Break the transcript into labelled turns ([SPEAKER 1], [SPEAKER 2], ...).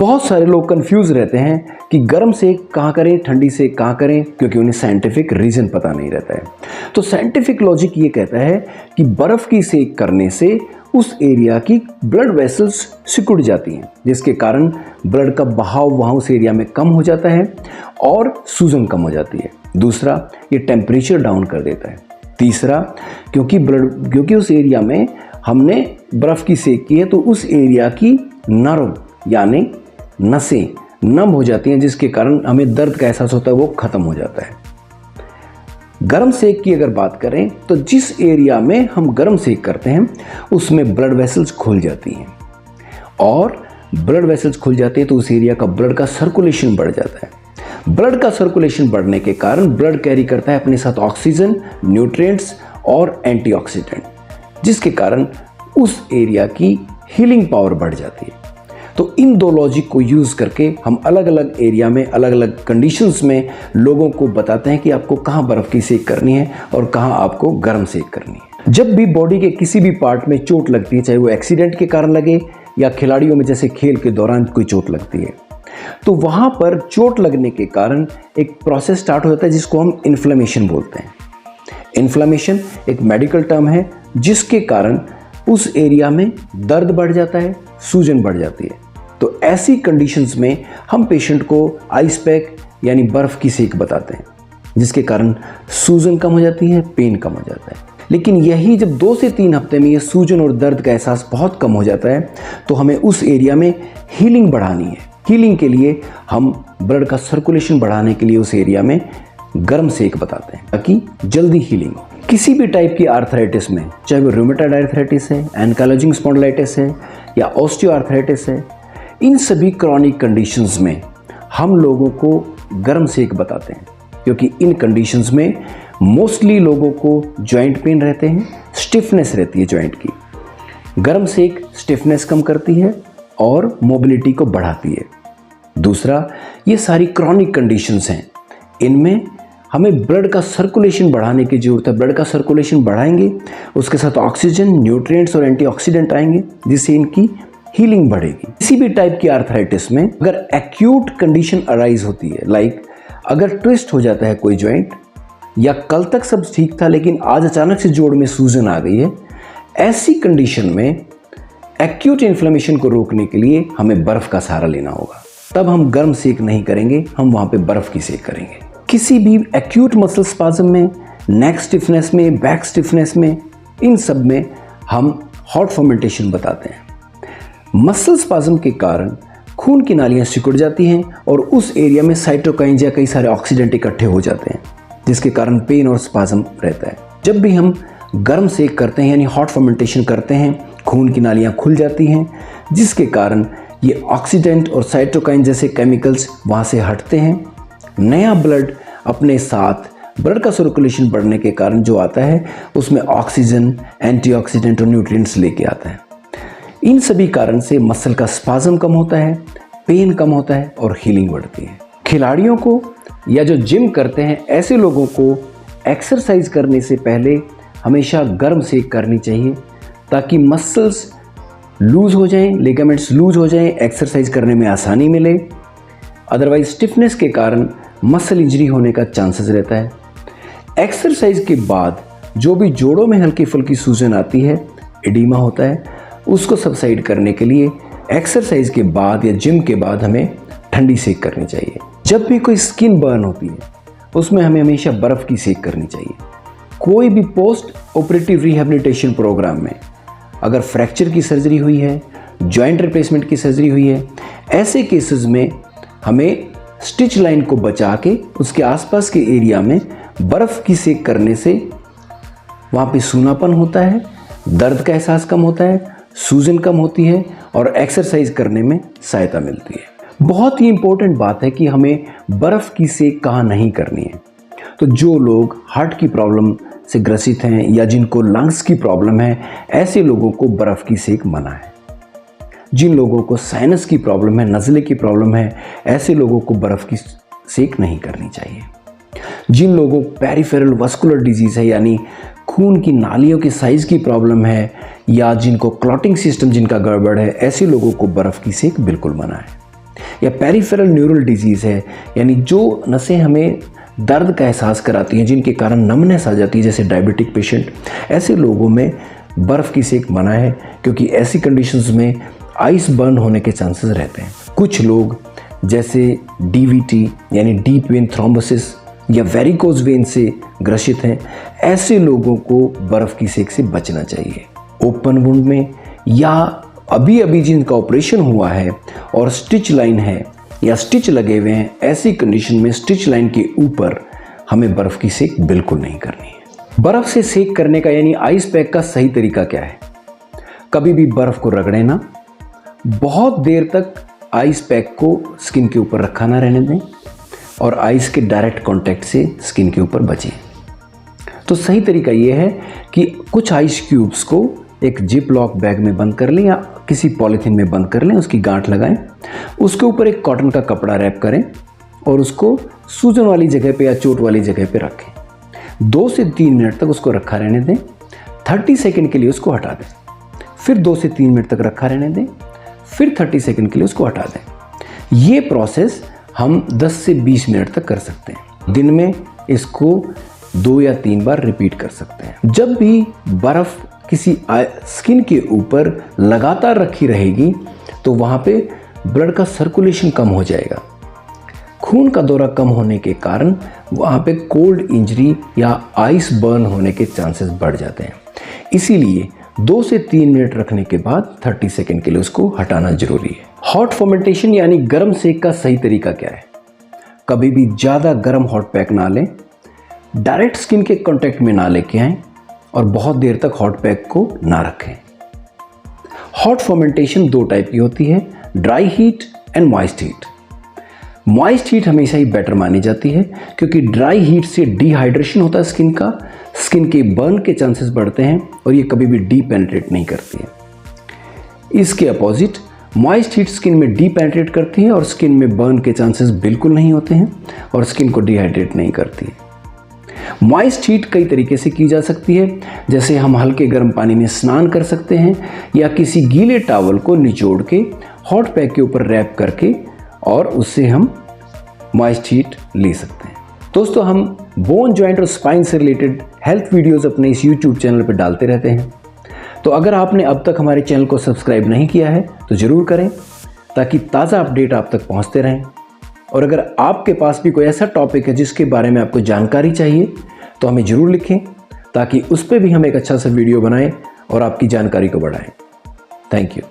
[SPEAKER 1] बहुत सारे लोग कंफ्यूज रहते हैं कि गर्म सेक कहाँ करें, ठंडी सेक कहाँ करें, क्योंकि उन्हें साइंटिफिक रीजन पता नहीं रहता है। तो साइंटिफिक लॉजिक ये कहता है कि बर्फ की सेक करने से उस एरिया की ब्लड वेसल्स सिकुड़ जाती हैं, जिसके कारण ब्लड का बहाव वहाँ उस एरिया में कम हो जाता है और सूजन कम हो जाती है। दूसरा, ये टेम्परेचर डाउन कर देता है। तीसरा, क्योंकि उस एरिया में हमने बर्फ़ की सेक की है तो उस एरिया की नर्व यानी नसें नम हो जाती हैं, जिसके कारण हमें दर्द का एहसास होता है वो ख़त्म हो जाता है। गर्म सेक की अगर बात करें तो जिस एरिया में हम गर्म सेक करते हैं उसमें ब्लड वेसल्स खुल जाती हैं और ब्लड वेसल्स खुल जाते हैं तो उस एरिया का ब्लड का सर्कुलेशन बढ़ जाता है। ब्लड का सर्कुलेशन बढ़ने के कारण ब्लड कैरी करता है अपने साथ ऑक्सीजन, न्यूट्रिएंट्स और एंटीऑक्सीडेंट, जिसके कारण उस एरिया की हीलिंग पावर बढ़ जाती है। तो इन दो लॉजिक को यूज़ करके हम अलग अलग एरिया में अलग अलग कंडीशंस में लोगों को बताते हैं कि आपको कहाँ बर्फ़ की सेक करनी है और कहाँ आपको गर्म सेक करनी है। जब भी बॉडी के किसी भी पार्ट में चोट लगती है, चाहे वो एक्सीडेंट के कारण लगे या खिलाड़ियों में जैसे खेल के दौरान कोई चोट लगती है, तो वहाँ पर चोट लगने के कारण एक प्रोसेस स्टार्ट हो जाता है जिसको हम इन्फ्लेमेशन बोलते हैं। इन्फ्लेमेशन एक मेडिकल टर्म है जिसके कारण उस एरिया में दर्द बढ़ जाता है, सूजन बढ़ जाती है। तो ऐसी कंडीशंस में हम पेशेंट को आइस पैक यानी बर्फ़ की सेक बताते हैं, जिसके कारण सूजन कम हो जाती है, पेन कम हो जाता है। लेकिन यही जब 2 से 3 हफ्ते में ये सूजन और दर्द का एहसास बहुत कम हो जाता है तो हमें उस एरिया में हीलिंग बढ़ानी है। हीलिंग के लिए हम ब्लड का सर्कुलेशन बढ़ाने के लिए उस एरिया में गर्म सेक बताते हैं ताकि जल्दी हीलिंग हो। किसी भी टाइप की आर्थराइटिस में, चाहे वो रूमेटॉइड आर्थराइटिस है, एनकाइलोजिंग स्पॉन्डिलाइटिस है या ऑस्टियोआर्थराइटिस है, इन सभी क्रॉनिक कंडीशंस में हम लोगों को गर्म सेक बताते हैं, क्योंकि इन कंडीशंस में मोस्टली लोगों को जॉइंट पेन रहते हैं, स्टिफनेस रहती है जॉइंट की। गर्म सेक स्टिफनेस कम करती है और मोबिलिटी को बढ़ाती है। दूसरा, ये सारी क्रॉनिक कंडीशंस हैं, इनमें हमें ब्लड का सर्कुलेशन बढ़ाने की ज़रूरत है। ब्लड का सर्कुलेशन बढ़ाएंगे, उसके साथ ऑक्सीजन, न्यूट्रिएंट्स और एंटीऑक्सीडेंट आएंगे, जिससे इनकी हीलिंग बढ़ेगी। किसी भी टाइप की आर्थराइटिस में अगर एक्यूट कंडीशन अराइज होती है, लाइक अगर ट्विस्ट हो जाता है कोई जॉइंट या कल तक सब ठीक था लेकिन आज अचानक से जोड़ में सूजन आ गई है, ऐसी कंडीशन में एक्यूट इन्फ्लेमेशन को रोकने के लिए हमें बर्फ़ का सहारा लेना होगा। तब हम गर्म सेक नहीं करेंगे, हम वहाँ पे बर्फ़ की सेक करेंगे। किसी भी एक्यूट मसल स्पाज्म में, नेक स्टिफनेस में, बैक स्टिफनेस में, इन सब में हम हॉट फर्मेंटेशन बताते हैं। मसल स्पाज्म के कारण खून की नालियाँ सिकुड़ जाती हैं और उस एरिया में साइटोकाइन्स या कई सारे ऑक्सीडेंट इकट्ठे हो जाते हैं, जिसके कारण पेन और स्पाज्म रहता है। जब भी हम गर्म सेक करते हैं यानी हॉट फर्मेंटेशन करते हैं, खून की नालियाँ खुल जाती हैं, जिसके कारण ये ऑक्सीडेंट और साइटोकाइन जैसे केमिकल्स वहाँ से हटते हैं। नया ब्लड अपने साथ ब्लड का सर्कुलेशन बढ़ने के कारण जो आता है उसमें ऑक्सीजन, एंटीऑक्सीडेंट और न्यूट्रिएंट्स लेके आता है। इन सभी कारण से मसल का स्पाज्म कम होता है, पेन कम होता है और हीलिंग बढ़ती है। खिलाड़ियों को या जो जिम करते हैं ऐसे लोगों को एक्सरसाइज करने से पहले हमेशा गर्म सेक करनी चाहिए ताकि मसल्स लूज हो जाएं, लिगामेंट्स लूज हो जाएं, एक्सरसाइज करने में आसानी मिले। अदरवाइज स्टिफनेस के कारण मसल इंजरी होने का चांसेस रहता है। एक्सरसाइज के बाद जो भी जोड़ों में हल्की फुल्की सूजन आती है, एडिमा होता है, उसको सबसाइड करने के लिए एक्सरसाइज के बाद या जिम के बाद हमें ठंडी सेक करनी चाहिए। जब भी कोई स्किन बर्न होती है उसमें हमें हमेशा बर्फ़ की सेक करनी चाहिए। कोई भी पोस्ट ऑपरेटिव रिहैबिलिटेशन प्रोग्राम में अगर फ्रैक्चर की सर्जरी हुई है, जॉइंट रिप्लेसमेंट की सर्जरी हुई है, ऐसे केसेस में हमें स्टिच लाइन को बचा के उसके आसपास के एरिया में बर्फ़ की सेक करने से वहाँ पे सूनापन होता है, दर्द का एहसास कम होता है, सूजन कम होती है और एक्सरसाइज करने में सहायता मिलती है। बहुत ही इंपॉर्टेंट बात है कि हमें बर्फ़ की सेक कहाँ नहीं करनी है। तो जो लोग हार्ट की प्रॉब्लम से ग्रसित हैं या जिनको लंग्स की प्रॉब्लम है, ऐसे लोगों को बर्फ़ की सेक मना है। जिन लोगों को साइनस की प्रॉब्लम है, नज़ले की प्रॉब्लम है, ऐसे लोगों को बर्फ़ की सेक नहीं करनी चाहिए। जिन लोगों को पेरिफेरल वास्कुलर डिजीज़ है यानी खून की नालियों के साइज़ की प्रॉब्लम है या जिनको क्लॉटिंग सिस्टम जिनका गड़बड़ है, ऐसे लोगों को बर्फ़ की सेक बिल्कुल मना है। या पेरिफेरल न्यूरल डिजीज़ है, यानी जो नसें हमें दर्द का एहसास कराती हैं, जिनके कारण नमनेस आ जाती है, जैसे डायबिटिक पेशेंट, ऐसे लोगों में बर्फ़ की सेक मना है, क्योंकि ऐसी कंडीशंस में आइस बर्न होने के चांसेस रहते हैं। कुछ लोग जैसे डीवीटी यानी डीप वेन थ्रोम्बोसिस या वेरिकोज वेन से ग्रसित हैं, ऐसे लोगों को बर्फ़ की सेक से बचना चाहिए। ओपन वुंड में या अभी अभी जिनका ऑपरेशन हुआ है और स्टिच लाइन है या स्टिच लगे हुए हैं, ऐसी कंडीशन में स्टिच लाइन के ऊपर हमें बर्फ़ की सेक बिल्कुल नहीं करनी है। बर्फ़ से सेक करने का यानी आइस पैक का सही तरीका क्या है? कभी भी बर्फ़ को रगड़ें ना, बहुत देर तक आइस पैक को स्किन के ऊपर रखा ना रहने दें और आइस के डायरेक्ट कांटेक्ट से स्किन के ऊपर बचें। तो सही तरीका ये है कि कुछ आइस क्यूब्स को एक जिप लॉक बैग में बंद कर लें या किसी पॉलीथीन में बंद कर लें, उसकी गांठ लगाएं, उसके ऊपर एक कॉटन का कपड़ा रैप करें और उसको सूजन वाली जगह पे या चोट वाली जगह पे रखें। 2 से 3 मिनट तक उसको रखा रहने दें। 30 सेकंड के लिए उसको हटा दें, फिर 2 से 3 मिनट तक रखा रहने दें, फिर 30 सेकंड के लिए उसको हटा दें। ये प्रोसेस हम 10 से 20 मिनट तक कर सकते हैं। दिन में इसको 2 या 3 बार रिपीट कर सकते हैं। जब भी बर्फ़ किसी स्किन के ऊपर लगातार रखी रहेगी तो वहाँ पे ब्लड का सर्कुलेशन कम हो जाएगा। खून का दौरा कम होने के कारण वहाँ पे कोल्ड इंजरी या आइस बर्न होने के चांसेस बढ़ जाते हैं। इसीलिए 2 से 3 मिनट रखने के बाद 30 सेकंड के लिए उसको हटाना जरूरी है। हॉट फर्मेंटेशन यानी गर्म सेक का सही तरीका क्या है? कभी भी ज़्यादा गर्म हॉट पैक ना लें, डायरेक्ट स्किन के कांटेक्ट में ना लेके आएं और बहुत देर तक हॉट पैक को ना रखें। हॉट फर्मेंटेशन 2 टाइप की होती है, dry heat and moist heat. Moist heat हमेशा ही बेटर मानी जाती है, क्योंकि ड्राई हीट से डिहाइड्रेशन होता है स्किन का, स्किन के बर्न के चांसेस बढ़ते हैं और ये कभी भी डीपेनेट्रेट नहीं करती है। इसके अपोजिट मॉइस्ट हीट स्किन में डीपेनेट्रेट करती है और स्किन में बर्न के चांसेस बिल्कुल नहीं होते हैं और स्किन को डिहाइड्रेट नहीं करती है। मॉइस्ट हीट कई तरीके से की जा सकती है, जैसे हम हल्के गर्म पानी में स्नान कर सकते हैं या किसी गीले टॉवल को निचोड़ के हॉट पैक के ऊपर रैप करके और उससे हम मॉइस्ट हीट ले सकते हैं। दोस्तों, हम बोन जॉइंट और स्पाइन से रिलेटेड हेल्थ वीडियोस अपने इस यूट्यूब चैनल पर डालते रहते हैं। तो अगर आपने अब तक हमारे चैनल को सब्सक्राइब नहीं किया है तो ज़रूर करें, ताकि ताज़ा अपडेट आप तक पहुँचते रहें। और अगर आपके पास भी कोई ऐसा टॉपिक है जिसके बारे में आपको जानकारी चाहिए तो हमें ज़रूर लिखें, ताकि उस पर भी हम एक अच्छा सा वीडियो बनाएं और आपकी जानकारी को बढ़ाएं। Thank you.